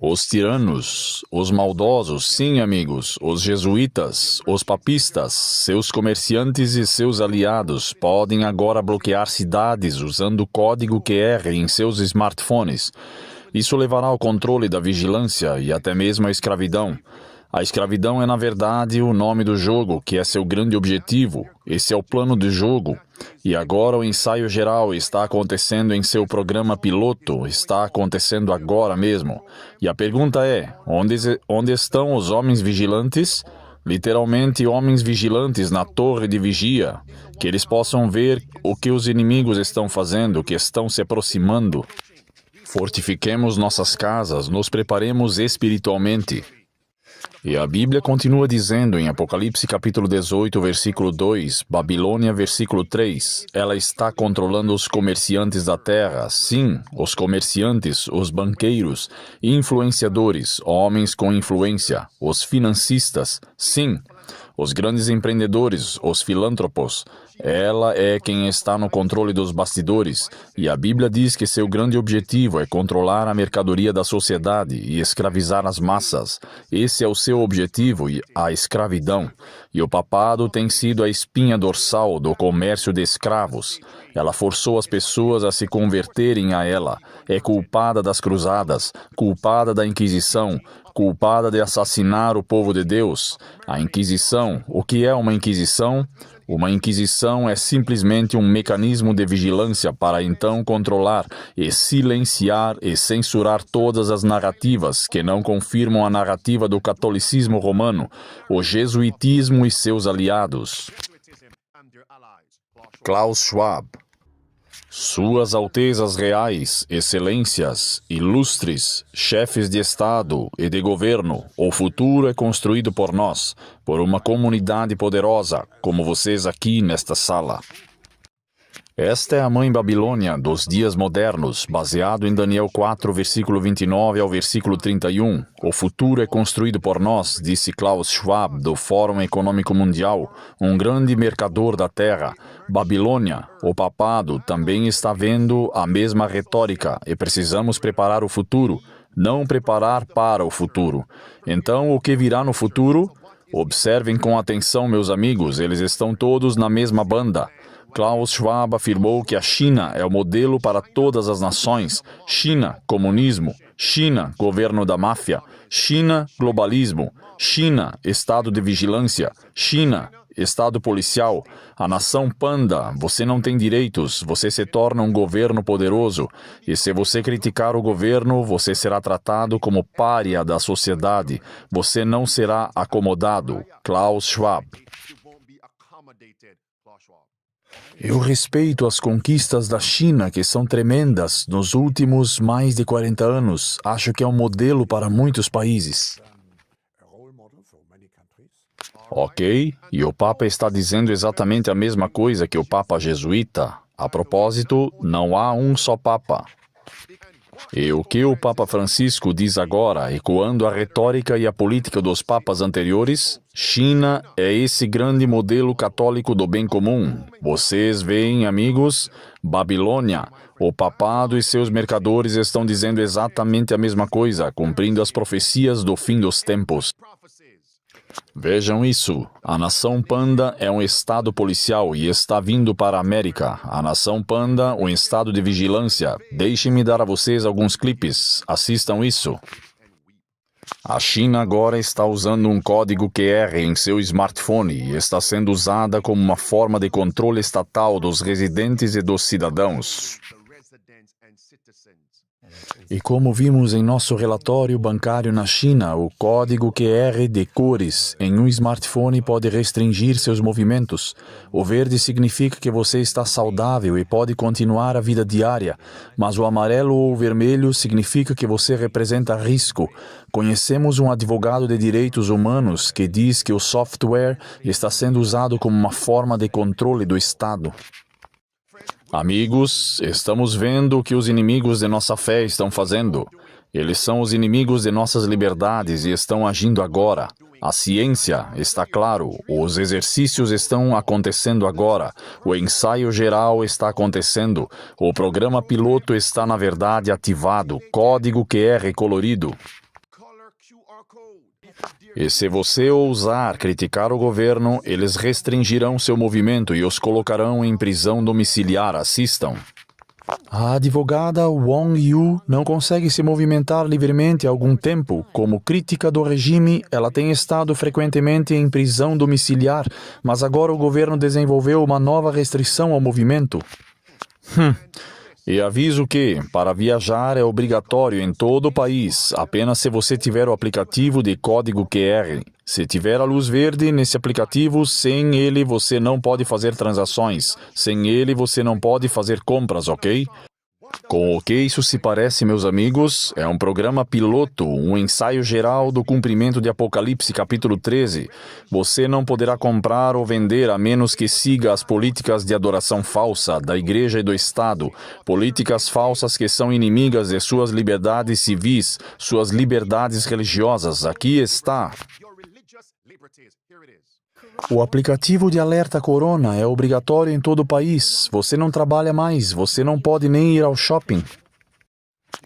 Os tiranos, os maldosos, sim, amigos, os jesuítas, os papistas, seus comerciantes e seus aliados podem agora bloquear cidades usando o código QR em seus smartphones. Isso levará ao controle da vigilância e até mesmo à escravidão. A escravidão é, na verdade, o nome do jogo, que é seu grande objetivo. Esse é o plano do jogo. E agora o ensaio geral está acontecendo em seu programa piloto, está acontecendo agora mesmo. E a pergunta é, onde estão os homens vigilantes? Literalmente, homens vigilantes na torre de vigia, que eles possam ver o que os inimigos estão fazendo, que estão se aproximando. Fortifiquemos nossas casas, nos preparemos espiritualmente. E a Bíblia continua dizendo em Apocalipse capítulo 18, versículo 2, Babilônia, versículo 3, ela está controlando os comerciantes da terra, sim, os comerciantes, os banqueiros, influenciadores, homens com influência, os financistas, sim, os grandes empreendedores, os filântropos. Ela é quem está no controle dos bastidores, e a Bíblia diz que seu grande objetivo é controlar a mercadoria da sociedade e escravizar as massas. Esse é o seu objetivo, a escravidão. E o papado tem sido a espinha dorsal do comércio de escravos. Ela forçou as pessoas a se converterem a ela. É culpada das cruzadas, culpada da Inquisição, culpada de assassinar o povo de Deus. A Inquisição, o que é uma Inquisição? Uma Inquisição é simplesmente um mecanismo de vigilância para então controlar e silenciar e censurar todas as narrativas que não confirmam a narrativa do catolicismo romano, o jesuitismo e seus aliados. Klaus Schwab. Suas Altezas Reais, Excelências, Ilustres, Chefes de Estado e de Governo, o futuro é construído por nós, por uma comunidade poderosa, como vocês aqui nesta sala. Esta é a Mãe Babilônia dos dias modernos, baseado em Daniel 4, versículo 29 ao versículo 31. O futuro é construído por nós, disse Klaus Schwab, do Fórum Econômico Mundial, um grande mercador da Terra. Babilônia, o papado, também está vendo a mesma retórica e precisamos preparar o futuro, não preparar para o futuro. Então, o que virá no futuro? Observem com atenção, meus amigos, eles estão todos na mesma banda. Klaus Schwab afirmou que a China é o modelo para todas as nações. China, comunismo. China, governo da máfia. China, globalismo. China, estado de vigilância. China, estado policial. A nação panda, você não tem direitos, você se torna um governo poderoso. E se você criticar o governo, você será tratado como pária da sociedade. Você não será acomodado. Klaus Schwab. Eu respeito as conquistas da China, que são tremendas, nos últimos mais de 40 anos. Acho que é um modelo para muitos países. Ok, e o Papa está dizendo exatamente a mesma coisa que o Papa jesuíta. A propósito, não há um só Papa. E o que o Papa Francisco diz agora, ecoando a retórica e a política dos papas anteriores? China é esse grande modelo católico do bem comum. Vocês veem, amigos? Babilônia, o papado e seus mercadores estão dizendo exatamente a mesma coisa, cumprindo as profecias do fim dos tempos. Vejam isso. A nação panda é um estado policial e está vindo para a América. A nação panda, um estado de vigilância. Deixem-me dar a vocês alguns clipes. Assistam isso. A China agora está usando um código QR em seu smartphone e está sendo usada como uma forma de controle estatal dos residentes e dos cidadãos. E como vimos em nosso relatório bancário na China, o código QR de cores em um smartphone pode restringir seus movimentos. O verde significa que você está saudável e pode continuar a vida diária, mas o amarelo ou vermelho significa que você representa risco. Conhecemos um advogado de direitos humanos que diz que o software está sendo usado como uma forma de controle do Estado. Amigos, estamos vendo o que os inimigos de nossa fé estão fazendo. Eles são os inimigos de nossas liberdades e estão agindo agora. A ciência está claro, os exercícios estão acontecendo agora, o ensaio geral está acontecendo, o programa piloto está na verdade ativado, código QR colorido. E se você ousar criticar o governo, eles restringirão seu movimento e os colocarão em prisão domiciliar. Assistam. A advogada Wong Yu não consegue se movimentar livremente há algum tempo. Como crítica do regime, ela tem estado frequentemente em prisão domiciliar, mas agora o governo desenvolveu uma nova restrição ao movimento. E aviso que, para viajar, é obrigatório em todo o país, apenas se você tiver o aplicativo de código QR. Se tiver a luz verde nesse aplicativo, sem ele você não pode fazer transações. Sem ele você não pode fazer compras, ok? Com o que isso se parece, meus amigos? É um programa piloto, um ensaio geral do cumprimento de Apocalipse capítulo 13. Você não poderá comprar ou vender a menos que siga as políticas de adoração falsa da igreja e do Estado. Políticas falsas que são inimigas de suas liberdades civis, suas liberdades religiosas. Aqui está. O aplicativo de alerta Corona é obrigatório em todo o país. Você não trabalha mais, você não pode nem ir ao shopping.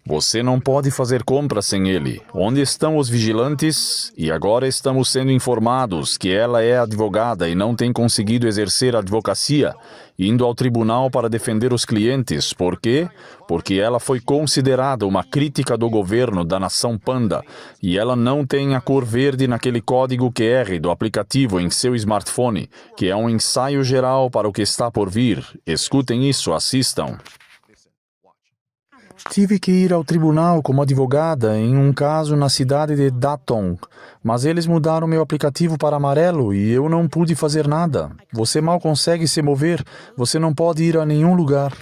Você não pode fazer compras sem ele. Onde estão os vigilantes? E agora estamos sendo informados que ela é advogada e não tem conseguido exercer a advocacia, indo ao tribunal para defender os clientes. Por quê? Porque ela foi considerada uma crítica do governo da nação Panda e ela não tem a cor verde naquele código QR do aplicativo em seu smartphone, que é um ensaio geral para o que está por vir. Escutem isso, assistam. Tive que ir ao tribunal como advogada em um caso na cidade de Datong, mas eles mudaram meu aplicativo para amarelo e eu não pude fazer nada. Você mal consegue se mover, você não pode ir a nenhum lugar.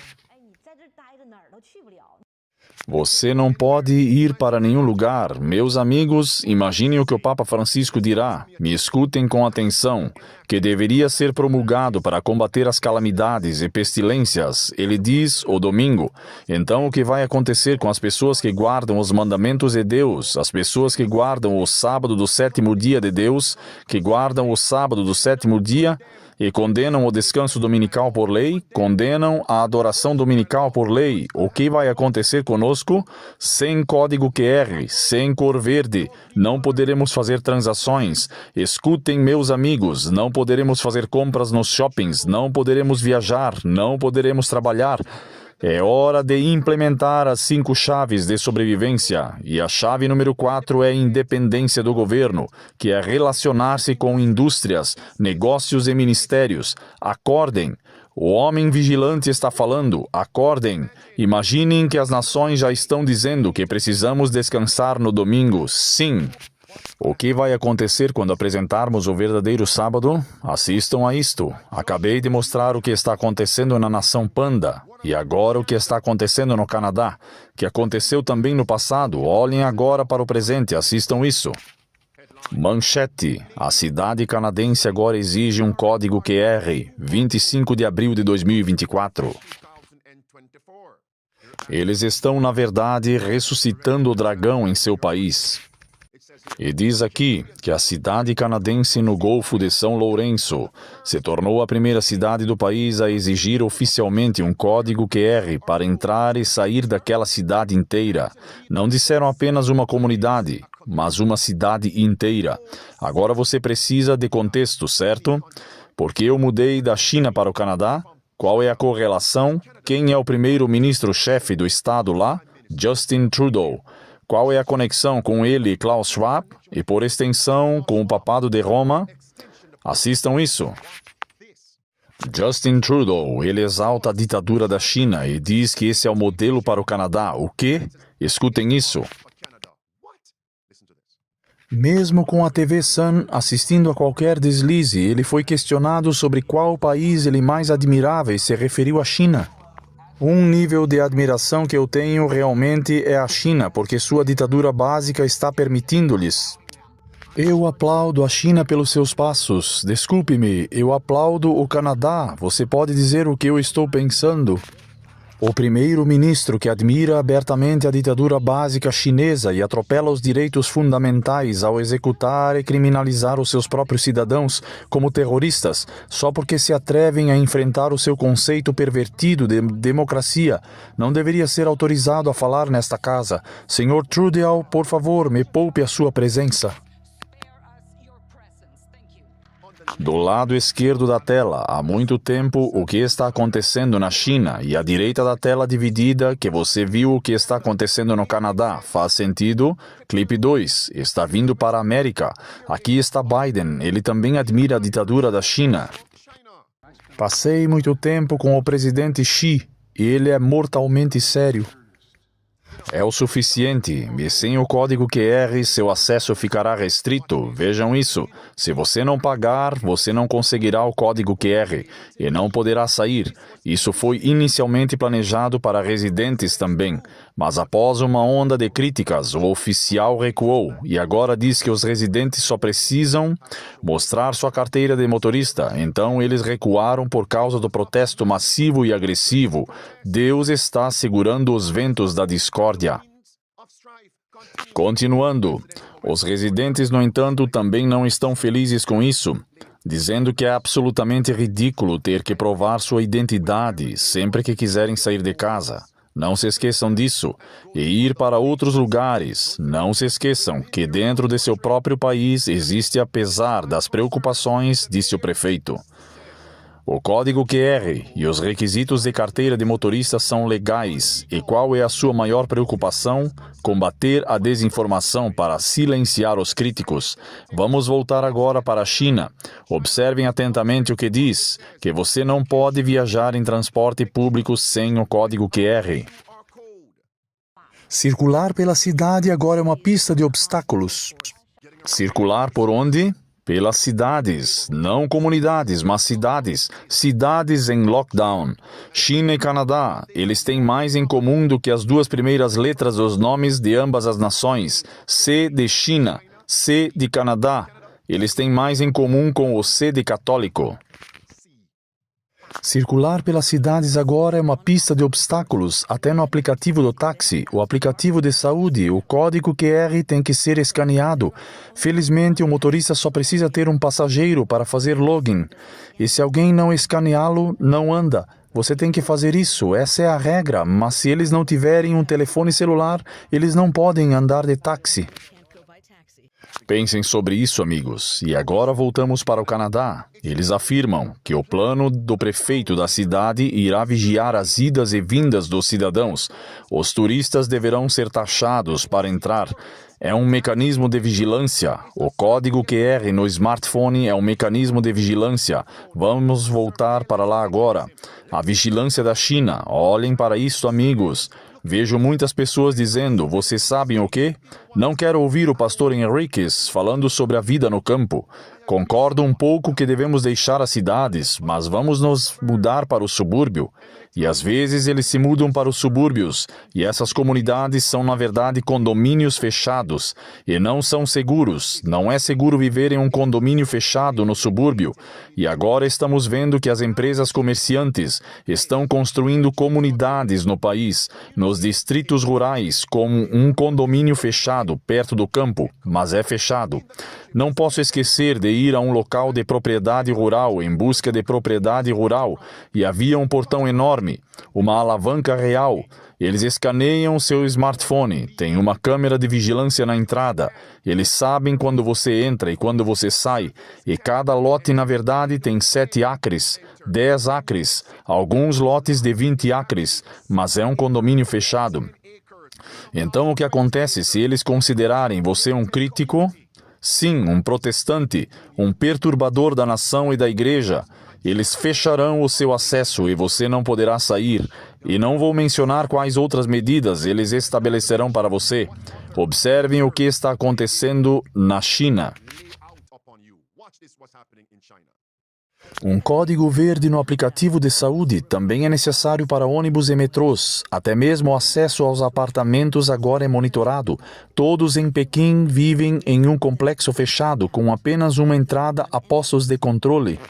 Você não pode ir para nenhum lugar. Meus amigos, imaginem o que o Papa Francisco dirá. Me escutem com atenção. Que deveria ser promulgado para combater as calamidades e pestilências. Ele diz o domingo. Então, o que vai acontecer com as pessoas que guardam os mandamentos de Deus? As pessoas que guardam o sábado do sétimo dia de Deus, que guardam o sábado do sétimo dia e condenam o descanso dominical por lei, condenam a adoração dominical por lei. O que vai acontecer conosco? Sem código QR, sem cor verde, não poderemos fazer transações. Escutem, meus amigos, não poderemos fazer compras nos shoppings, não poderemos viajar, não poderemos trabalhar. É hora de implementar as 5 chaves de sobrevivência. E a chave número 4 é independência do governo, que é relacionar-se com indústrias, negócios e ministérios. Acordem! O homem vigilante está falando. Acordem! Imaginem que as nações já estão dizendo que precisamos descansar no domingo. Sim! O que vai acontecer quando apresentarmos o verdadeiro sábado? Assistam a isto. Acabei de mostrar o que está acontecendo na nação Panda. E agora o que está acontecendo no Canadá, que aconteceu também no passado. Olhem agora para o presente, assistam isso. Manchete. A cidade canadense agora exige um código QR, 25 de abril de 2024. Eles estão, na verdade, ressuscitando o dragão em seu país. E diz aqui que a cidade canadense no Golfo de São Lourenço se tornou a primeira cidade do país a exigir oficialmente um código QR para entrar e sair daquela cidade inteira. Não disseram apenas uma comunidade, mas uma cidade inteira. Agora você precisa de contexto, certo? Porque eu mudei da China para o Canadá? Qual é a correlação? Quem é o primeiro-ministro-chefe do estado lá? Justin Trudeau. Qual é a conexão com ele e Klaus Schwab? E, por extensão, com o Papado de Roma? Assistam isso. Justin Trudeau, ele exalta a ditadura da China e diz que esse é o modelo para o Canadá. O quê? Escutem isso. Mesmo com a TV Sun assistindo a qualquer deslize, ele foi questionado sobre qual país ele mais admirava e se referiu à China. Um nível de admiração que eu tenho realmente é a China, porque sua ditadura básica está permitindo-lhes. Eu aplaudo a China pelos seus passos. Desculpe-me, eu aplaudo o Canadá. Você pode dizer o que eu estou pensando? O primeiro-ministro que admira abertamente a ditadura básica chinesa e atropela os direitos fundamentais ao executar e criminalizar os seus próprios cidadãos como terroristas, só porque se atrevem a enfrentar o seu conceito pervertido de democracia, não deveria ser autorizado a falar nesta casa. Senhor Trudeau, por favor, me poupe a sua presença. Do lado esquerdo da tela, há muito tempo, o que está acontecendo na China, e à direita da tela dividida, que você viu o que está acontecendo no Canadá. Faz sentido? Clipe 2. Está vindo para a América. Aqui está Biden. Ele também admira a ditadura da China. Passei muito tempo com o presidente Xi. Ele é mortalmente sério. É o suficiente, e sem o código QR, seu acesso ficará restrito. Vejam isso. Se você não pagar, você não conseguirá o código QR e não poderá sair. Isso foi inicialmente planejado para residentes também, mas após uma onda de críticas, o oficial recuou e agora diz que os residentes só precisam mostrar sua carteira de motorista. Então eles recuaram por causa do protesto massivo e agressivo. Deus está segurando os ventos da discórdia. Continuando, os residentes, no entanto, também não estão felizes com isso, dizendo que é absolutamente ridículo ter que provar sua identidade sempre que quiserem sair de casa. Não se esqueçam disso. E ir para outros lugares. Não se esqueçam que dentro de seu próprio país existe apesar das preocupações, disse o prefeito. O código QR e os requisitos de carteira de motorista são legais. E qual é a sua maior preocupação? Combater a desinformação para silenciar os críticos. Vamos voltar agora para a China. Observem atentamente o que diz, que você não pode viajar em transporte público sem o código QR. Circular pela cidade agora é uma pista de obstáculos. Circular por onde? Pelas cidades, não comunidades, mas cidades. Cidades em lockdown. China e Canadá, eles têm mais em comum do que as duas primeiras letras dos nomes de ambas as nações. C de China, C de Canadá. Eles têm mais em comum com o C de católico. Circular pelas cidades agora é uma pista de obstáculos, até no aplicativo do táxi, o aplicativo de saúde, o código QR tem que ser escaneado. Felizmente, o motorista só precisa ter um passageiro para fazer login. E se alguém não escaneá-lo, não anda. Você tem que fazer isso, essa é a regra, mas se eles não tiverem um telefone celular, eles não podem andar de táxi. Pensem sobre isso, amigos. E agora voltamos para o Canadá. Eles afirmam que o plano do prefeito da cidade irá vigiar as idas e vindas dos cidadãos. Os turistas deverão ser taxados para entrar. É um mecanismo de vigilância. O código QR no smartphone é um mecanismo de vigilância. Vamos voltar para lá agora. A vigilância da China. Olhem para isso, amigos. Vejo muitas pessoas dizendo, vocês sabem o quê? Não quero ouvir o pastor Henriques falando sobre a vida no campo. Concordo um pouco que devemos deixar as cidades, mas vamos nos mudar para o subúrbio. E às vezes eles se mudam para os subúrbios, e essas comunidades são na verdade condomínios fechados, e não são seguros. Não é seguro viver em um condomínio fechado no subúrbio. E agora estamos vendo que as empresas comerciantes estão construindo comunidades no país, nos distritos rurais, como um condomínio fechado perto do campo, mas é fechado. Não posso esquecer de ir a um local de propriedade rural em busca de propriedade rural, e havia um portão enorme, uma alavanca real. Eles escaneiam seu smartphone, tem uma câmera de vigilância na entrada. Eles sabem quando você entra e quando você sai, e cada lote na verdade tem 7 acres, 10 acres, alguns lotes de 20 acres, mas é um condomínio fechado. Então o que acontece se eles considerarem você um crítico? Sim, um protestante, um perturbador da nação e da igreja. Eles fecharão o seu acesso e você não poderá sair. E não vou mencionar quais outras medidas eles estabelecerão para você. Observem o que está acontecendo na China. Um código verde no aplicativo de saúde também é necessário para ônibus e metrôs. Até mesmo o acesso aos apartamentos agora é monitorado. Todos em Pequim vivem em um complexo fechado com apenas uma entrada a postos de controle.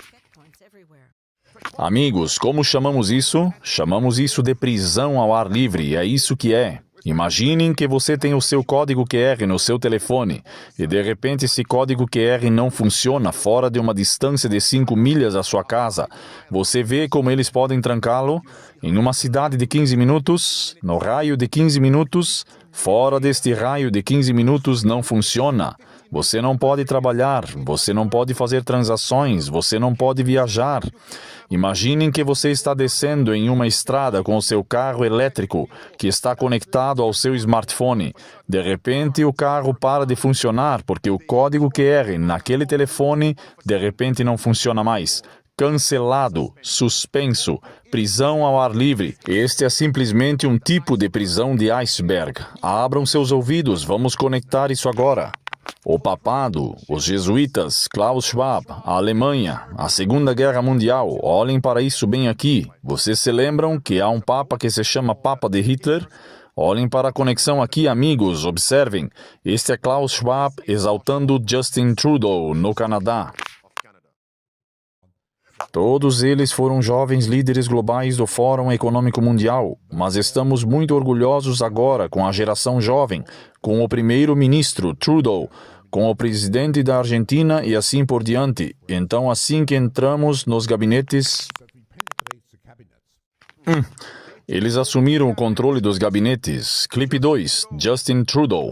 Amigos, como chamamos isso? Chamamos isso de prisão ao ar livre. É isso que é. Imaginem que você tem o seu código QR no seu telefone e de repente esse código QR não funciona fora de uma distância de 5 milhas da sua casa. Você vê como eles podem trancá-lo? Em uma cidade de 15 minutos, no raio de 15 minutos, fora deste raio de 15 minutos não funciona. Você não pode trabalhar, você não pode fazer transações, você não pode viajar. Imaginem que você está descendo em uma estrada com o seu carro elétrico, que está conectado ao seu smartphone. De repente, o carro para de funcionar porque o código QR naquele telefone, de repente, não funciona mais. Cancelado, suspenso, prisão ao ar livre. Este é simplesmente um tipo de prisão de iceberg. Abram seus ouvidos, vamos conectar isso agora. O papado, os jesuítas, Klaus Schwab, a Alemanha, a Segunda Guerra Mundial, olhem para isso bem aqui. Vocês se lembram que há um papa que se chama Papa de Hitler? Olhem para a conexão aqui, amigos, observem. Este é Klaus Schwab exaltando Justin Trudeau, no Canadá. Todos eles foram jovens líderes globais do Fórum Econômico Mundial, mas estamos muito orgulhosos agora com a geração jovem, com o primeiro-ministro Trudeau, com o presidente da Argentina e assim por diante. Então, assim que entramos nos gabinetes... Eles assumiram o controle dos gabinetes. Clipe 2, Justin Trudeau.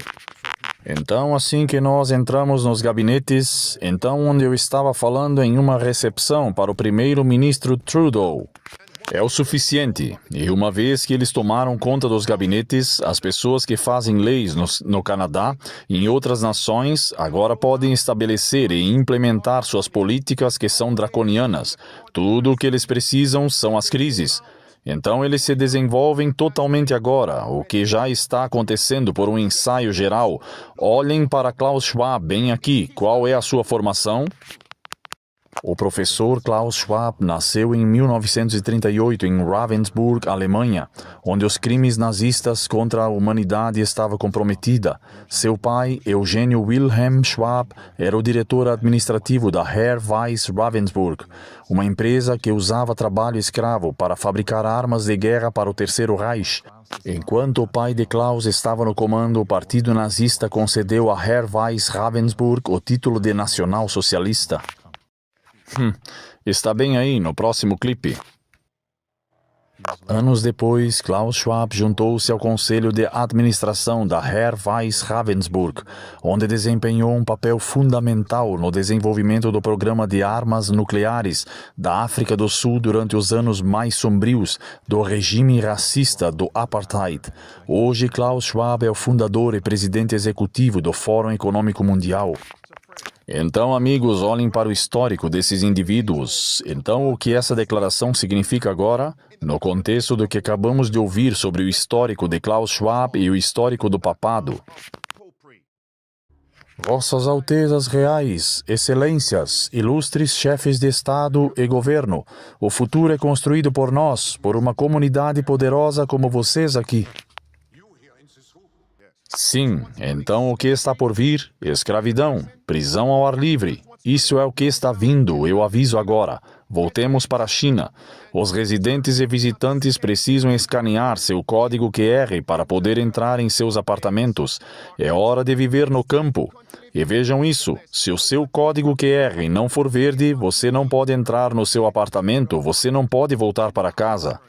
Então, assim que nós entramos nos gabinetes, então onde eu estava falando em uma recepção para o primeiro-ministro Trudeau. É o suficiente. E uma vez que eles tomaram conta dos gabinetes, as pessoas que fazem leis no Canadá e em outras nações agora podem estabelecer e implementar suas políticas que são draconianas. Tudo o que eles precisam são as crises. Então eles se desenvolvem totalmente agora, o que já está acontecendo por um ensaio geral. Olhem para Klaus Schwab bem aqui. Qual é a sua formação? O professor Klaus Schwab nasceu em 1938 em Ravensburg, Alemanha, onde os crimes nazistas contra a humanidade estavam comprometida. Seu pai, Eugênio Wilhelm Schwab, era o diretor administrativo da Herr Weiss Ravensburg, uma empresa que usava trabalho escravo para fabricar armas de guerra para o Terceiro Reich. Enquanto o pai de Klaus estava no comando, o partido nazista concedeu a Herr Weiss Ravensburg o título de nacional socialista. Está bem aí no próximo clipe. Anos depois, Klaus Schwab juntou-se ao conselho de administração da Herr Weiss Ravensburg, onde desempenhou um papel fundamental no desenvolvimento do programa de armas nucleares da África do Sul durante os anos mais sombrios do regime racista do Apartheid. Hoje, Klaus Schwab é o fundador e presidente executivo do Fórum Econômico Mundial. Então, amigos, olhem para o histórico desses indivíduos. Então, o que essa declaração significa agora? No contexto do que acabamos de ouvir sobre o histórico de Klaus Schwab e o histórico do papado. Vossas Altezas Reais, Excelências, ilustres chefes de Estado e Governo, o futuro é construído por nós, por uma comunidade poderosa como vocês aqui. Sim, então o que está por vir? Escravidão, prisão ao ar livre. Isso é o que está vindo, eu aviso agora. Voltemos para a China. Os residentes e visitantes precisam escanear seu código QR para poder entrar em seus apartamentos. É hora de viver no campo. E vejam isso, se o seu código QR não for verde, você não pode entrar no seu apartamento, você não pode voltar para casa.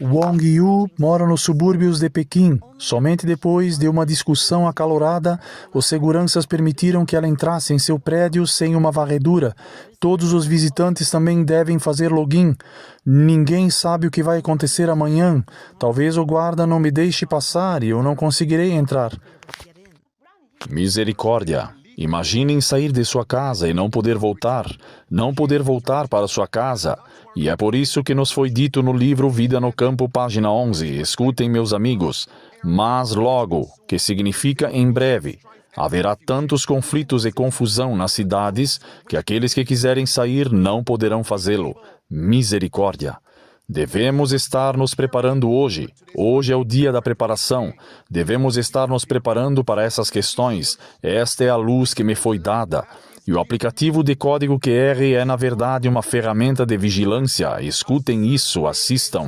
Wang Yu mora nos subúrbios de Pequim. Somente depois de uma discussão acalorada, os seguranças permitiram que ela entrasse em seu prédio sem uma varredura. Todos os visitantes também devem fazer login. Ninguém sabe o que vai acontecer amanhã. Talvez o guarda não me deixe passar e eu não conseguirei entrar. Misericórdia! Imaginem sair de sua casa e não poder voltar para sua casa. E é por isso que nos foi dito no livro Vida no Campo, página 11. Escutem, meus amigos. Mas logo, que significa em breve, haverá tantos conflitos e confusão nas cidades que aqueles que quiserem sair não poderão fazê-lo. Misericórdia! Devemos estar nos preparando hoje. Hoje é o dia da preparação. Devemos estar nos preparando para essas questões. Esta é a luz que me foi dada. E o aplicativo de código QR é, na verdade, uma ferramenta de vigilância. Escutem isso, assistam.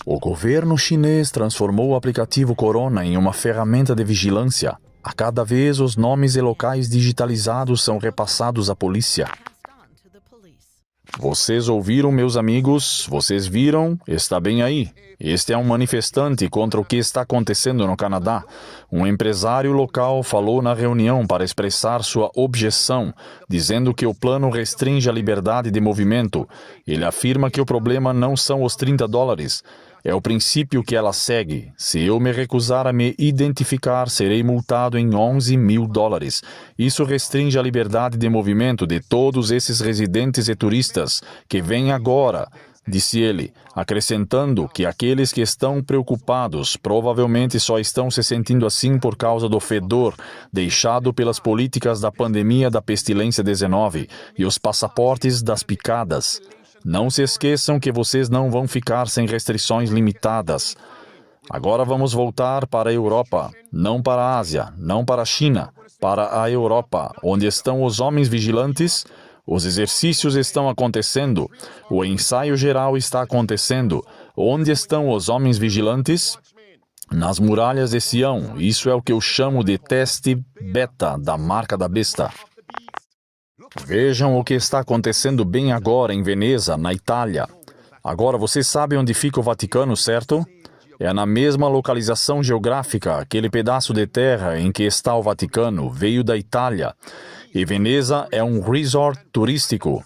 O governo chinês transformou o aplicativo Corona em uma ferramenta de vigilância. A cada vez, os nomes e locais digitalizados são repassados à polícia. Vocês ouviram, meus amigos? Vocês viram? Está bem aí. Este é um manifestante contra o que está acontecendo no Canadá. Um empresário local falou na reunião para expressar sua objeção, dizendo que o plano restringe a liberdade de movimento. Ele afirma que o problema não são os $30. É o princípio que ela segue. Se eu me recusar a me identificar, serei multado em $11 mil. Isso restringe a liberdade de movimento de todos esses residentes e turistas que vêm agora, disse ele, acrescentando que aqueles que estão preocupados provavelmente só estão se sentindo assim por causa do fedor deixado pelas políticas da pandemia da pestilência 19 e os passaportes das picadas. Não se esqueçam que vocês não vão ficar sem restrições limitadas. Agora vamos voltar para a Europa, não para a Ásia, não para a China, para a Europa, onde estão os homens vigilantes. Os exercícios estão acontecendo, o ensaio geral está acontecendo. Onde estão os homens vigilantes? Nas muralhas de Sião. Isso é o que eu chamo de teste beta da marca da besta. Vejam o que está acontecendo bem agora em Veneza, na Itália. Agora, vocês sabem onde fica o Vaticano, certo? É na mesma localização geográfica. Aquele pedaço de terra em que está o Vaticano veio da Itália. E Veneza é um resort turístico.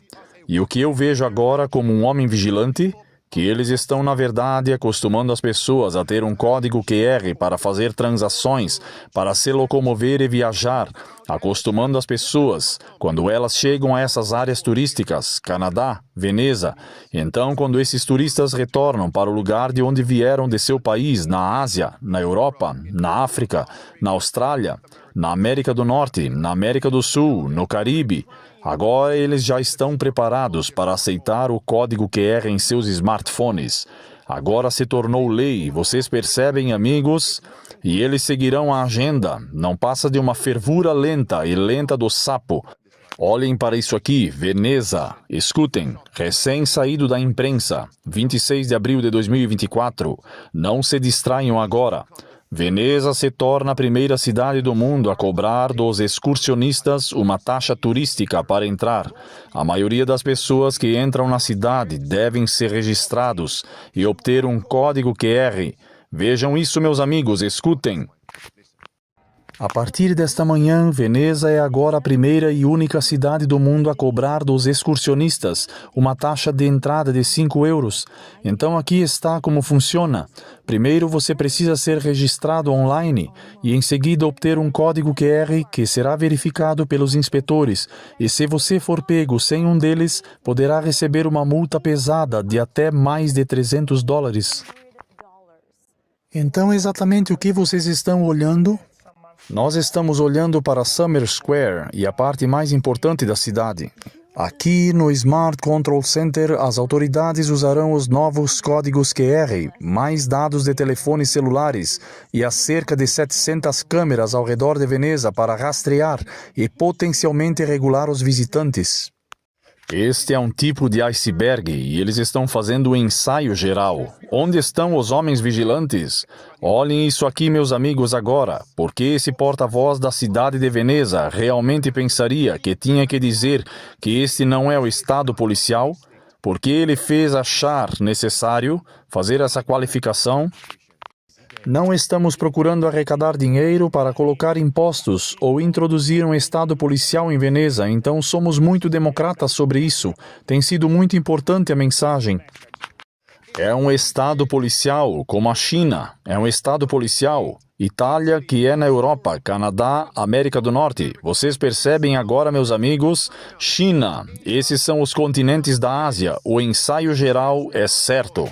E o que eu vejo agora como um homem vigilante? Que eles estão, na verdade, acostumando as pessoas a ter um código QR para fazer transações, para se locomover e viajar, acostumando as pessoas, quando elas chegam a essas áreas turísticas, Canadá, Veneza. Então, quando esses turistas retornam para o lugar de onde vieram de seu país, na Ásia, na Europa, na África, na Austrália, na América do Norte, na América do Sul, no Caribe, agora eles já estão preparados para aceitar o código QR em seus smartphones. Agora se tornou lei, vocês percebem, amigos? E eles seguirão a agenda. Não passa de uma fervura lenta e lenta do sapo. Olhem para isso aqui, Veneza. Escutem, recém-saído da imprensa, 26 de abril de 2024. Não se distraiam agora. Veneza se torna a primeira cidade do mundo a cobrar dos excursionistas uma taxa turística para entrar. A maioria das pessoas que entram na cidade devem ser registrados e obter um código QR. Vejam isso, meus amigos, escutem. A partir desta manhã, Veneza é agora a primeira e única cidade do mundo a cobrar dos excursionistas uma taxa de entrada de €5. Então aqui está como funciona. Primeiro você precisa ser registrado online e em seguida obter um código QR que será verificado pelos inspetores. E se você for pego sem um deles, poderá receber uma multa pesada de até mais de $300. Então exatamente o que vocês estão olhando? Nós estamos olhando para Summer Square e a parte mais importante da cidade. Aqui no Smart Control Center, as autoridades usarão os novos códigos QR, mais dados de telefones celulares e as cerca de 700 câmeras ao redor de Veneza para rastrear e potencialmente regular os visitantes. Este é um tipo de iceberg e eles estão fazendo um ensaio geral. Onde estão os homens vigilantes? Olhem isso aqui, meus amigos, agora. Porque esse porta-voz da cidade de Veneza realmente pensaria que tinha que dizer que este não é o estado policial? Porque ele fez achar necessário fazer essa qualificação? Não estamos procurando arrecadar dinheiro para colocar impostos ou introduzir um estado policial em Veneza, então somos muito democratas sobre isso. Tem sido muito importante a mensagem. É um estado policial, como a China. É um estado policial. Itália, que é na Europa, Canadá, América do Norte. Vocês percebem agora, meus amigos? China. Esses são os continentes da Ásia. O ensaio geral é certo.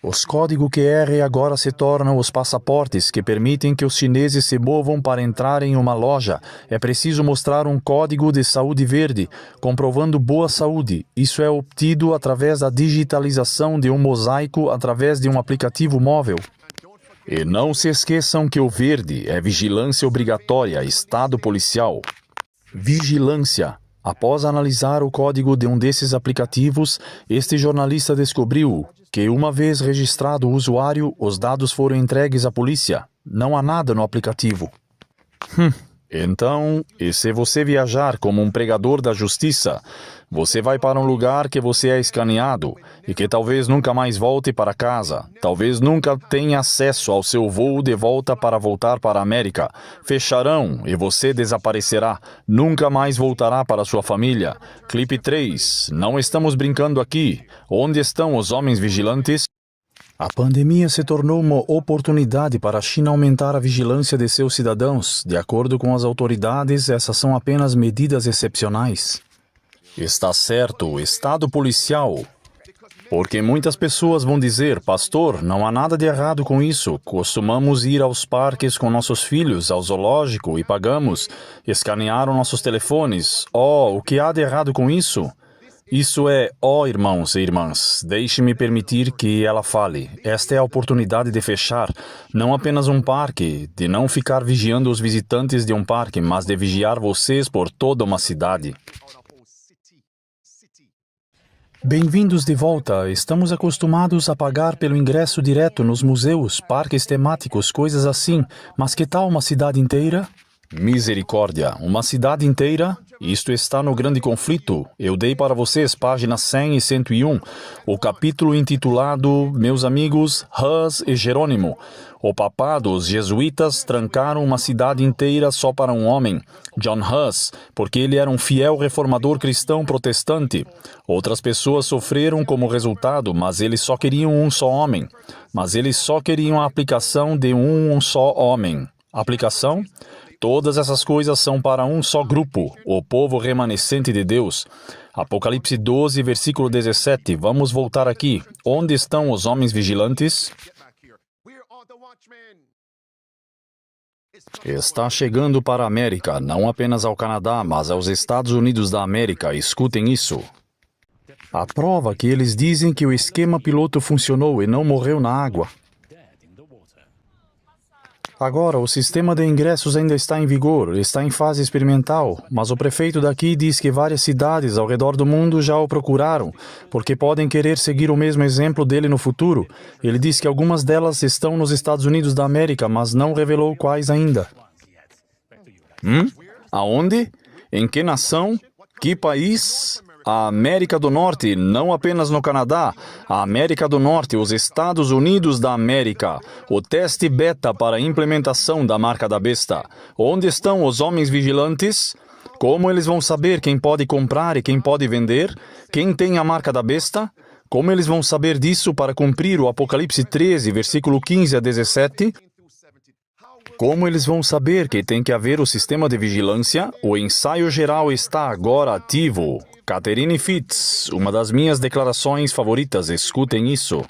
Os códigos QR agora se tornam os passaportes que permitem que os chineses se movam para entrar em uma loja. É preciso mostrar um código de saúde verde, comprovando boa saúde. Isso é obtido através da digitalização de um mosaico através de um aplicativo móvel. E não se esqueçam que o verde é vigilância obrigatória, estado policial. Vigilância. Após analisar o código de um desses aplicativos, este jornalista descobriu que, uma vez registrado o usuário, os dados foram entregues à polícia. Não há nada no aplicativo. Então, e se você viajar como um pregador da justiça, você vai para um lugar que você é escaneado e que talvez nunca mais volte para casa, talvez nunca tenha acesso ao seu voo de volta para voltar para a América. Fecharão e você desaparecerá, nunca mais voltará para sua família. Clipe 3. Não estamos brincando aqui. Onde estão os homens vigilantes? A pandemia se tornou uma oportunidade para a China aumentar a vigilância de seus cidadãos. De acordo com as autoridades, essas são apenas medidas excepcionais. Está certo, estado policial. Porque muitas pessoas vão dizer, pastor, não há nada de errado com isso. Costumamos ir aos parques com nossos filhos, ao zoológico, e pagamos. Escanearam nossos telefones. Oh, o que há de errado com isso? Isso é, irmãos e irmãs, deixe-me permitir que ela fale. Esta é a oportunidade de fechar, não apenas um parque, de não ficar vigiando os visitantes de um parque, mas de vigiar vocês por toda uma cidade. Bem-vindos de volta. Estamos acostumados a pagar pelo ingresso direto nos museus, parques temáticos, coisas assim. Mas que tal uma cidade inteira? Misericórdia, uma cidade inteira? Isto está no grande conflito. Eu dei para vocês páginas 100 e 101, o capítulo intitulado, meus amigos, Hus e Jerônimo. O papado, os jesuítas, trancaram uma cidade inteira só para um homem, John Hus, porque ele era um fiel reformador cristão protestante. Outras pessoas sofreram como resultado, mas eles só queriam um só homem. Mas eles só queriam a aplicação de um só homem. Aplicação? Todas essas coisas são para um só grupo, o povo remanescente de Deus. Apocalipse 12, versículo 17. Vamos voltar aqui. Onde estão os homens vigilantes? Está chegando para a América, não apenas ao Canadá, mas aos Estados Unidos da América. Escutem isso. A prova que eles dizem que o esquema piloto funcionou e não morreu na água. Agora, o sistema de ingressos ainda está em vigor, está em fase experimental, mas o prefeito daqui diz que várias cidades ao redor do mundo já o procuraram, porque podem querer seguir o mesmo exemplo dele no futuro. Ele diz que algumas delas estão nos Estados Unidos da América, mas não revelou quais ainda. Aonde? Em que nação? Que país? A América do Norte, não apenas no Canadá, a América do Norte, os Estados Unidos da América, o teste beta para a implementação da marca da besta. Onde estão os homens vigilantes? Como eles vão saber quem pode comprar e quem pode vender? Quem tem a marca da besta? Como eles vão saber disso para cumprir o Apocalipse 13, versículo 15 a 17? Como eles vão saber que tem que haver o sistema de vigilância? O ensaio geral está agora ativo. Catherine Fitz, uma das minhas declarações favoritas, escutem isso.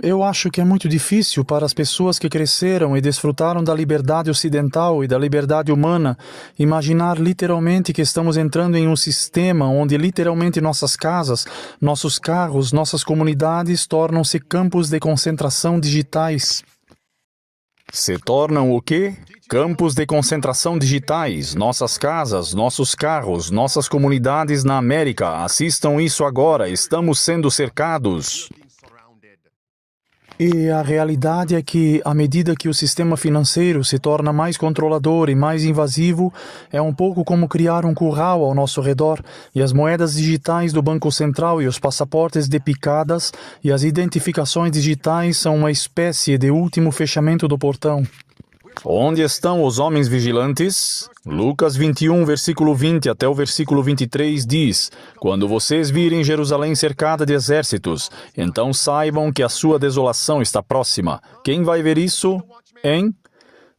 Eu acho que é muito difícil para as pessoas que cresceram e desfrutaram da liberdade ocidental e da liberdade humana imaginar literalmente que estamos entrando em um sistema onde literalmente nossas casas, nossos carros, nossas comunidades tornam-se campos de concentração digitais. Se tornam o quê? Campos de concentração digitais, nossas casas, nossos carros, nossas comunidades na América. Assistam isso agora, estamos sendo cercados. E a realidade é que, à medida que o sistema financeiro se torna mais controlador e mais invasivo, é um pouco como criar um curral ao nosso redor, e as moedas digitais do Banco Central e os passaportes de picadas e as identificações digitais são uma espécie de último fechamento do portão. Onde estão os homens vigilantes? Lucas 21, versículo 20 até o versículo 23 diz: Quando vocês virem Jerusalém cercada de exércitos, então saibam que a sua desolação está próxima. Quem vai ver isso? Hein?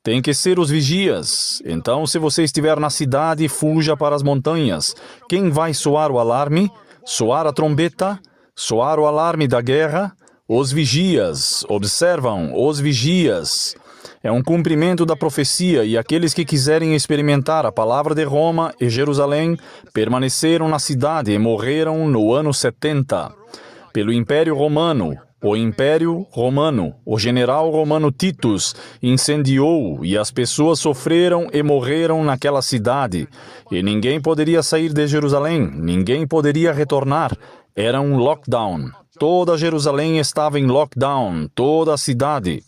Tem que ser os vigias. Então, se você estiver na cidade, fuja para as montanhas. Quem vai soar o alarme? Soar a trombeta? Soar o alarme da guerra? Os vigias. Observam, os vigias. É um cumprimento da profecia, e aqueles que quiserem experimentar a palavra de Roma e Jerusalém permaneceram na cidade e morreram no ano 70. Pelo Império Romano, o general romano Titus incendiou e as pessoas sofreram e morreram naquela cidade. E ninguém poderia sair de Jerusalém, ninguém poderia retornar. Era um lockdown. Toda Jerusalém estava em lockdown, toda a cidade.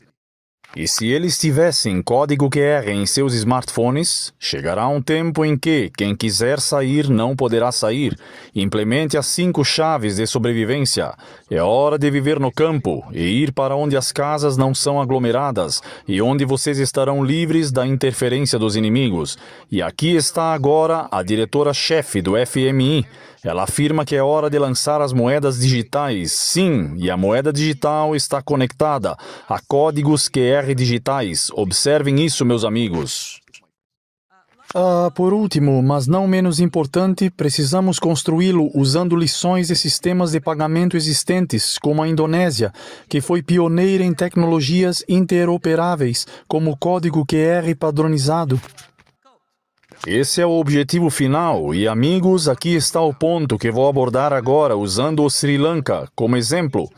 E se eles tivessem código QR em seus smartphones, chegará um tempo em que quem quiser sair não poderá sair. Implemente as 5 chaves de sobrevivência. É hora de viver no campo e ir para onde as casas não são aglomeradas e onde vocês estarão livres da interferência dos inimigos. E aqui está agora a diretora-chefe do FMI. Ela afirma que é hora de lançar as moedas digitais. Sim, e a moeda digital está conectada a códigos QR digitais. Observem isso, meus amigos. Por último, mas não menos importante, precisamos construí-lo usando lições de sistemas de pagamento existentes, como a Indonésia, que foi pioneira em tecnologias interoperáveis, como o código QR padronizado. Esse é o objetivo final e, amigos, aqui está o ponto que vou abordar agora usando o Sri Lanka como exemplo.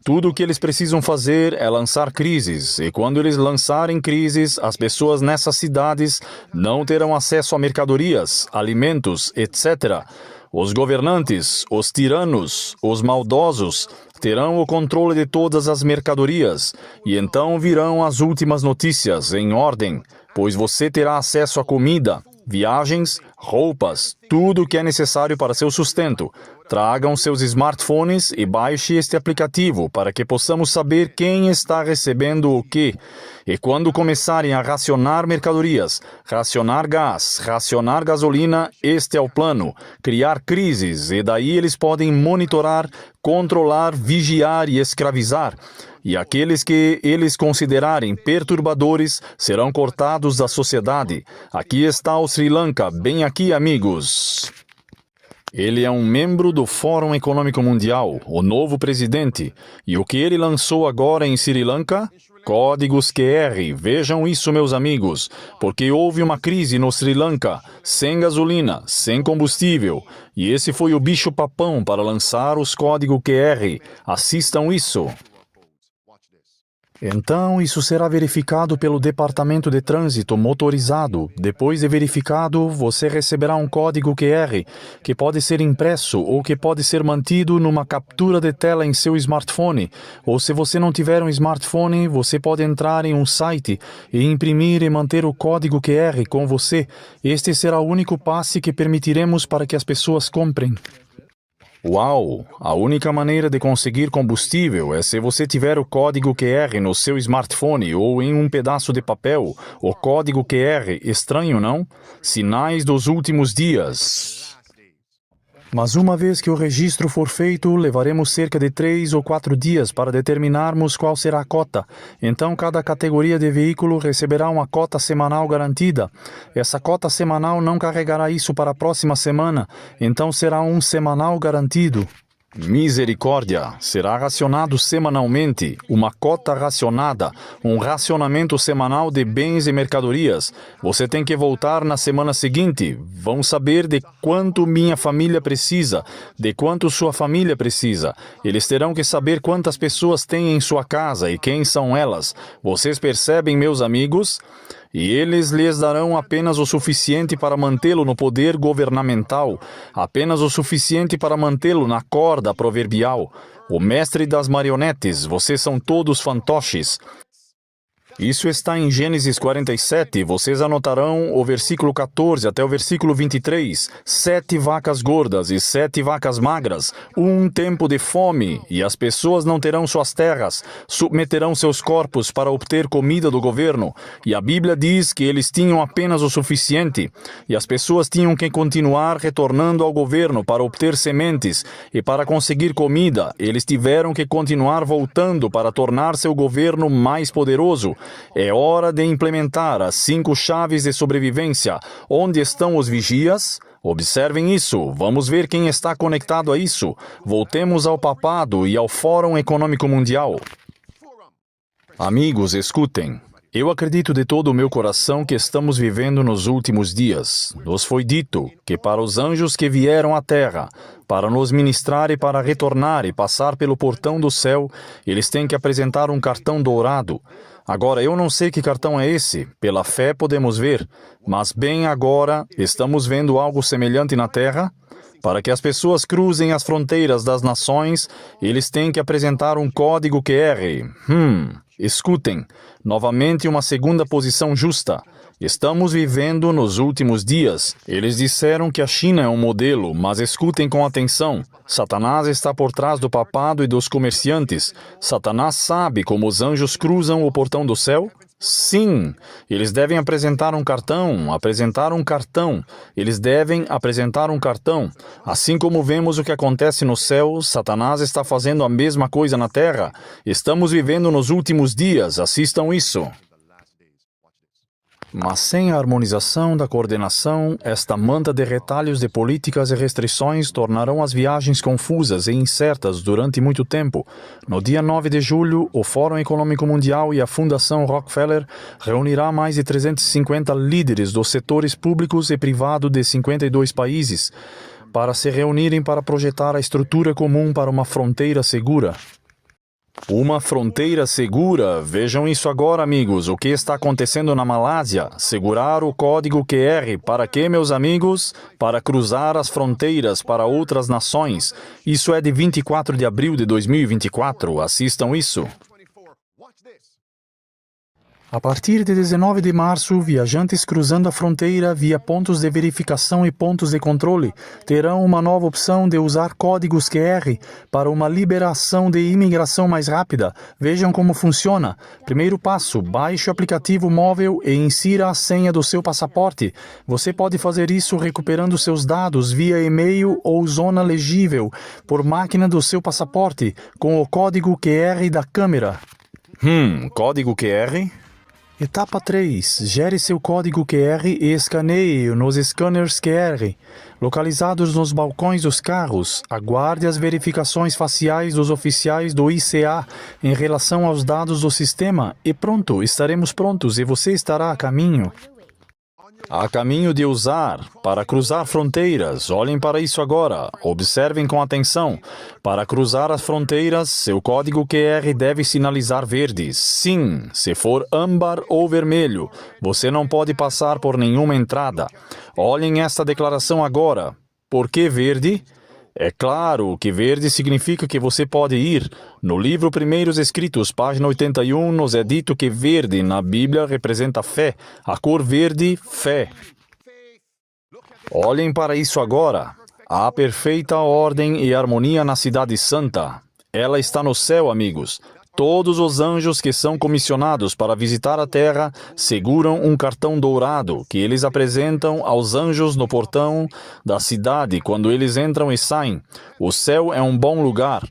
Tudo o que eles precisam fazer é lançar crises, e quando eles lançarem crises, as pessoas nessas cidades não terão acesso a mercadorias, alimentos, etc. Os governantes, os tiranos, os maldosos terão o controle de todas as mercadorias, e então virão as últimas notícias em ordem, pois você terá acesso a comida, viagens, roupas, tudo o que é necessário para seu sustento. Tragam seus smartphones e baixe este aplicativo para que possamos saber quem está recebendo o quê. E quando começarem a racionar mercadorias, racionar gás, racionar gasolina, este é o plano. Criar crises e daí eles podem monitorar, controlar, vigiar e escravizar. E aqueles que eles considerarem perturbadores serão cortados da sociedade. Aqui está o Sri Lanka, bem aqui, amigos. Ele é um membro do Fórum Econômico Mundial, o novo presidente. E o que ele lançou agora em Sri Lanka? Códigos QR. Vejam isso, meus amigos, porque houve uma crise no Sri Lanka, sem gasolina, sem combustível. E esse foi o bicho-papão para lançar os códigos QR. Assistam isso. Então, isso será verificado pelo Departamento de Trânsito Motorizado. Depois de verificado, você receberá um código QR, que pode ser impresso ou que pode ser mantido numa captura de tela em seu smartphone. Ou se você não tiver um smartphone, você pode entrar em um site e imprimir e manter o código QR com você. Este será o único passe que permitiremos para que as pessoas comprem. Uau! A única maneira de conseguir combustível é se você tiver o código QR no seu smartphone ou em um pedaço de papel. O código QR, estranho, não? Sinais dos últimos dias. Mas uma vez que o registro for feito, levaremos cerca de 3 ou 4 dias para determinarmos qual será a cota. Então, cada categoria de veículo receberá uma cota semanal garantida. Essa cota semanal não carregará isso para a próxima semana, então será um semanal garantido. Misericórdia! Será racionado semanalmente, uma cota racionada, um racionamento semanal de bens e mercadorias. Você tem que voltar na semana seguinte. Vão saber de quanto minha família precisa, de quanto sua família precisa. Eles terão que saber quantas pessoas têm em sua casa e quem são elas. Vocês percebem, meus amigos? E eles lhes darão apenas o suficiente para mantê-lo no poder governamental, apenas o suficiente para mantê-lo na corda proverbial. O mestre das marionetes, vocês são todos fantoches. Isso está em Gênesis 47, vocês anotarão o versículo 14 até o versículo 23. 7 vacas gordas e 7 vacas magras, um tempo de fome, e as pessoas não terão suas terras, submeterão seus corpos para obter comida do governo. E a Bíblia diz que eles tinham apenas o suficiente, e as pessoas tinham que continuar retornando ao governo para obter sementes, e para conseguir comida, eles tiveram que continuar voltando para tornar seu governo mais poderoso. É hora de implementar as 5 chaves de sobrevivência. Onde estão os vigias? Observem isso. Vamos ver quem está conectado a isso. Voltemos ao papado e ao Fórum Econômico Mundial. Amigos, escutem. Eu acredito de todo o meu coração que estamos vivendo nos últimos dias. Nos foi dito que para os anjos que vieram à terra, para nos ministrar e para retornar e passar pelo portão do céu, eles têm que apresentar um cartão dourado. Agora, eu não sei que cartão é esse, pela fé podemos ver, mas bem agora, estamos vendo algo semelhante na Terra? Para que as pessoas cruzem as fronteiras das nações, eles têm que apresentar um código QR. Escutem, novamente uma segunda posição justa. Estamos vivendo nos últimos dias. Eles disseram que a China é um modelo, mas escutem com atenção. Satanás está por trás do papado e dos comerciantes. Satanás sabe como os anjos cruzam o portão do céu? Sim, eles devem apresentar um cartão. Eles devem apresentar um cartão. Assim como vemos o que acontece no céu, Satanás está fazendo a mesma coisa na terra. Estamos vivendo nos últimos dias, assistam isso. Mas sem a harmonização da coordenação, esta manta de retalhos de políticas e restrições tornarão as viagens confusas e incertas durante muito tempo. No dia 9 de julho, o Fórum Econômico Mundial e a Fundação Rockefeller reunirá mais de 350 líderes dos setores públicos e privados de 52 países para se reunirem para projetar a estrutura comum para uma fronteira segura. Uma fronteira segura? Vejam isso agora, amigos. O que está acontecendo na Malásia? Segurar o código QR. Para quê, meus amigos? Para cruzar as fronteiras para outras nações. Isso é de 24 de abril de 2024. Assistam isso. A partir de 19 de março, viajantes cruzando a fronteira via pontos de verificação e pontos de controle terão uma nova opção de usar códigos QR para uma liberação de imigração mais rápida. Vejam como funciona. Primeiro passo, baixe o aplicativo móvel e insira a senha do seu passaporte. Você pode fazer isso recuperando seus dados via e-mail ou zona legível por máquina do seu passaporte com o código QR da câmera. Código QR? Etapa 3. Gere seu código QR e escaneie-o nos scanners QR. Localizados nos balcões dos carros, aguarde as verificações faciais dos oficiais do ICA em relação aos dados do sistema e pronto, estaremos prontos e você estará a caminho. A caminho de usar para cruzar fronteiras. Olhem para isso agora. Observem com atenção. Para cruzar as fronteiras, seu código QR deve sinalizar verde. Sim, se for âmbar ou vermelho, você não pode passar por nenhuma entrada. Olhem esta declaração agora. Por que verde? É claro que verde significa que você pode ir. No livro Primeiros Escritos, página 81, nos é dito que verde na Bíblia representa fé. A cor verde, fé. Olhem para isso agora. Há perfeita ordem e harmonia na Cidade Santa. Ela está no céu, amigos. Todos os anjos que são comissionados para visitar a terra seguram um cartão dourado que eles apresentam aos anjos no portão da cidade quando eles entram e saem. O céu é um bom lugar.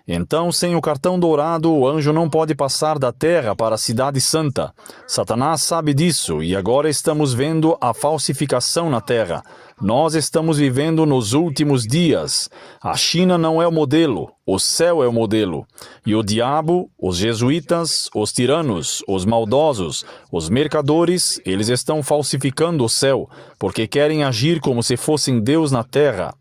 Então, sem o cartão dourado, o anjo não pode passar da terra para a Cidade Santa. Satanás sabe disso e agora estamos vendo a falsificação na terra. Nós estamos vivendo nos últimos dias. A China não é o modelo, o céu é o modelo. E o diabo, os jesuítas, os tiranos, os maldosos, os mercadores, eles estão falsificando o céu, porque querem agir como se fossem Deus na terra.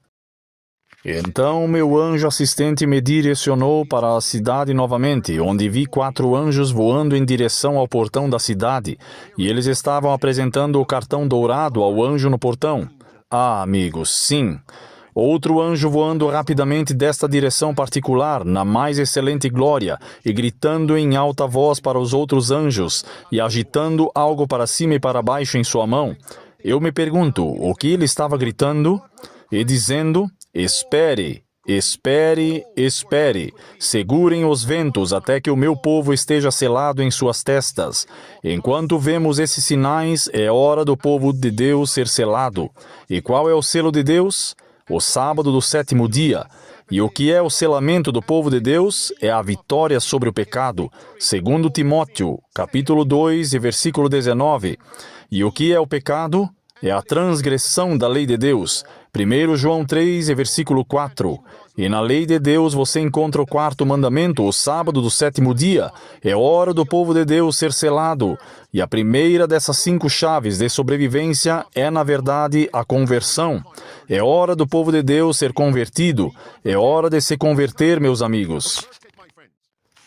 Então meu anjo assistente me direcionou para a cidade novamente, onde vi 4 anjos voando em direção ao portão da cidade, e eles estavam apresentando o cartão dourado ao anjo no portão. Ah, amigos, sim. Outro anjo voando rapidamente desta direção particular, na mais excelente glória, e gritando em alta voz para os outros anjos, e agitando algo para cima e para baixo em sua mão. Eu me pergunto, o que ele estava gritando? E dizendo... Espere, espere, espere. Segurem os ventos até que o meu povo esteja selado em suas testas. Enquanto vemos esses sinais, é hora do povo de Deus ser selado. E qual é o selo de Deus? O sábado do 7º dia. E o que é o selamento do povo de Deus? É a vitória sobre o pecado. 2 Timóteo, capítulo 2 e versículo 19. E o que é o pecado? É a transgressão da lei de Deus. 1 João 3, versículo 4. E na lei de Deus você encontra o 4º mandamento, o sábado do 7º dia. É hora do povo de Deus ser selado. E a primeira dessas 5 chaves de sobrevivência é, na verdade, a conversão. É hora do povo de Deus ser convertido. É hora de se converter, meus amigos.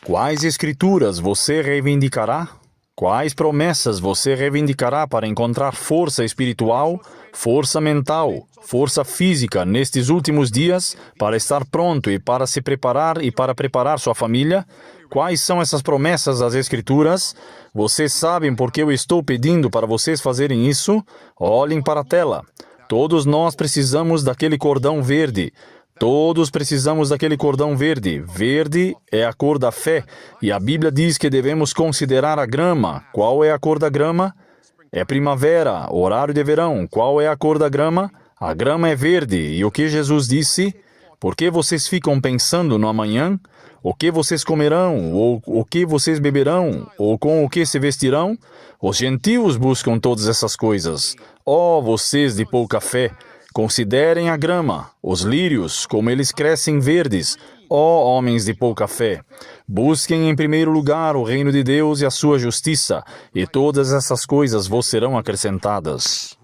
Quais escrituras você reivindicará? Quais promessas você reivindicará para encontrar força espiritual, força mental, força física nestes últimos dias para estar pronto e para se preparar e para preparar sua família? Quais são essas promessas das Escrituras? Vocês sabem por que eu estou pedindo para vocês fazerem isso? Olhem para a tela. Todos nós precisamos daquele cordão verde. Todos precisamos daquele cordão verde. Verde é a cor da fé. E a Bíblia diz que devemos considerar a grama. Qual é a cor da grama? É primavera, horário de verão. Qual é a cor da grama? A grama é verde. E o que Jesus disse? Por que vocês ficam pensando no amanhã? O que vocês comerão? Ou o que vocês beberão? Ou com o que se vestirão? Os gentios buscam todas essas coisas. Ó, vocês de pouca fé! Considerem a grama, os lírios, como eles crescem verdes. Ó homens de pouca fé! Busquem em primeiro lugar o reino de Deus e a sua justiça, e todas essas coisas vos serão acrescentadas.